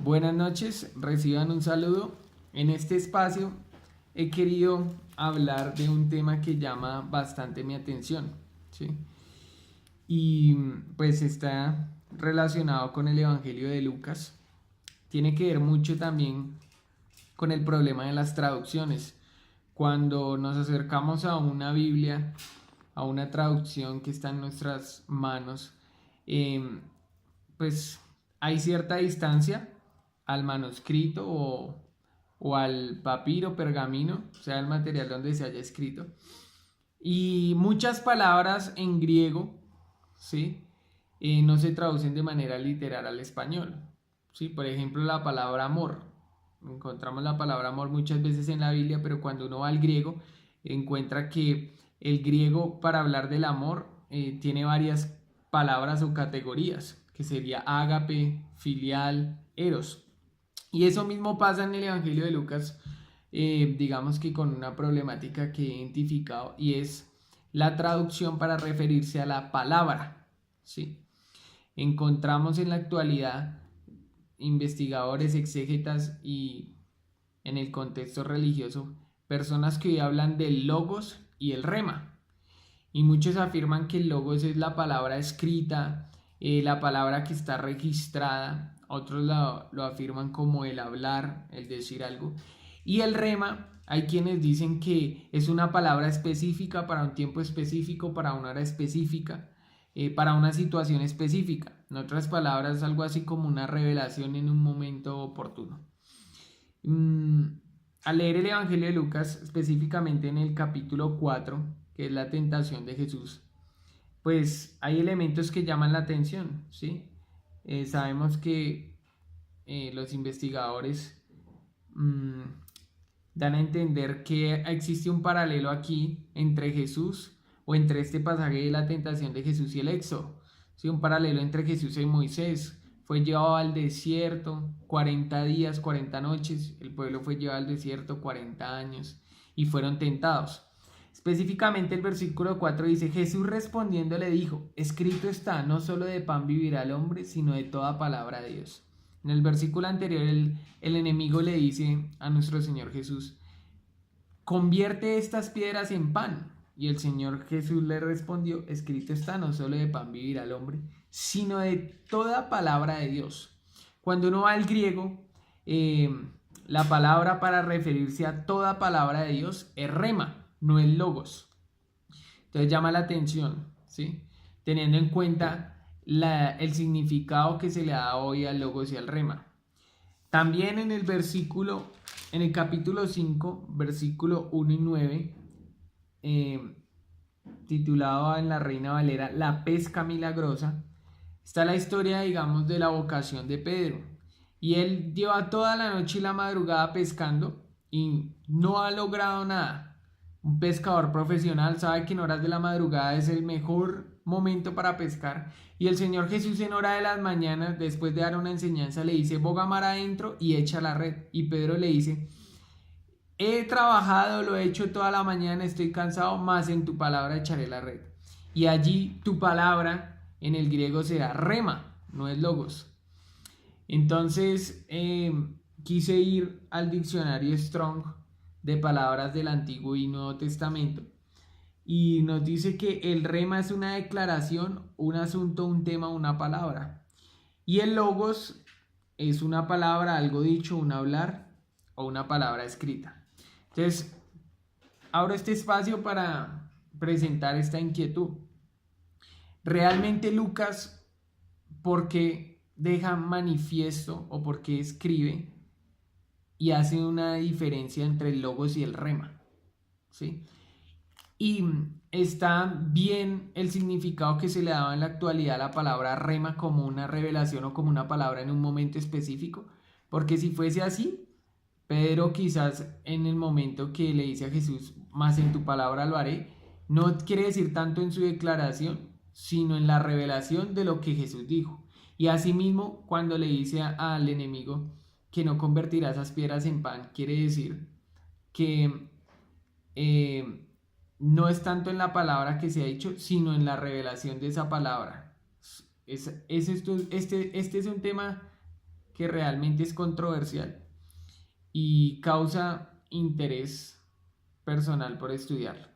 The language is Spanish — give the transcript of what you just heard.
Buenas noches, reciban un saludo. En este espacio he querido hablar de un tema que llama bastante mi atención, ¿sí? Y pues está relacionado con el Evangelio de Lucas. Tiene que ver mucho también con el problema de las traducciones. Cuando nos acercamos a una Biblia, a una traducción que está en nuestras manos, eh, pues hay cierta distancia al manuscrito o al papiro, pergamino, sea el material donde se haya escrito. Y muchas palabras en griego, ¿sí? No se traducen de manera literal al español, ¿sí? Por ejemplo, la palabra amor. Encontramos la palabra amor muchas veces en la Biblia, pero cuando uno va al griego, encuentra que el griego para hablar del amor tiene varias palabras o categorías, que sería ágape, filial, eros. Y eso mismo pasa en el Evangelio de Lucas, digamos que con una problemática que he identificado y es la traducción para referirse a la palabra, ¿sí? Encontramos en la actualidad investigadores, exégetas y en el contexto religioso personas que hoy hablan del logos y el rema. Y muchos afirman que el logos es la palabra escrita, la palabra que está registrada. Otros lo afirman como el hablar, el decir algo. Y el rema, hay quienes dicen que es una palabra específica para un tiempo específico, para una hora específica, para una situación específica. En otras palabras, algo así como una revelación en un momento oportuno. Al leer el Evangelio de Lucas, específicamente en el capítulo 4, que es la tentación de Jesús, pues hay elementos que llaman la atención, ¿sí? Sabemos que los investigadores mmm, dan a entender que existe un paralelo aquí entre Jesús o entre este pasaje de la tentación de Jesús y el Éxodo, ¿sí? Un paralelo entre Jesús y Moisés. Fue llevado al desierto 40 días, 40 noches, el pueblo fue llevado al desierto 40 años y fueron tentados. Específicamente el versículo 4 dice: Jesús respondiendo le dijo, escrito está, no solo de pan vivirá el hombre, sino de toda palabra de Dios. En el versículo anterior el enemigo le dice a nuestro Señor Jesús, convierte estas piedras en pan. Y el Señor Jesús le respondió, escrito está, no solo de pan vivirá el hombre, sino de toda palabra de Dios. Cuando uno va al griego, la palabra para referirse a toda palabra de Dios es rema, no es logos. Entonces llama la atención, ¿sí? Teniendo en cuenta el significado que se le da hoy al logos y al rema. También en el capítulo 5, versículo 1 y 9, titulado en la Reina Valera, La pesca milagrosa, está la historia, digamos, de la vocación de Pedro. Y él lleva toda la noche y la madrugada pescando y no ha logrado nada. Un pescador profesional sabe que en horas de la madrugada es el mejor momento para pescar. Y el Señor Jesús en hora de las mañanas, después de dar una enseñanza, le dice, boga mar adentro y echa la red. Y Pedro le dice, he trabajado, lo he hecho toda la mañana, estoy cansado, más en tu palabra echaré la red. Y allí tu palabra en el griego será rema, no es logos. Entonces quise ir al diccionario Strong de palabras del Antiguo y Nuevo Testamento y nos dice que el rema es una declaración, un asunto, un tema, una palabra. Y el logos es una palabra, algo dicho, un hablar o una palabra escrita. Entonces, abro este espacio para presentar esta inquietud. Realmente Lucas, ¿por qué deja manifiesto o por qué escribe y hace una diferencia entre el logos y el rema? ¿Sí? Y está bien el significado que se le daba en la actualidad a la palabra rema como una revelación o como una palabra en un momento específico, porque si fuese así, Pedro quizás en el momento que le dice a Jesús, más en tu palabra lo haré, no quiere decir tanto en su declaración, sino en la revelación de lo que Jesús dijo. Y asimismo, cuando le dice al enemigo que no convertirá esas piedras en pan, quiere decir que no es tanto en la palabra que se ha dicho, sino en la revelación de esa palabra. Este es un tema que realmente es controversial y causa interés personal por estudiarlo.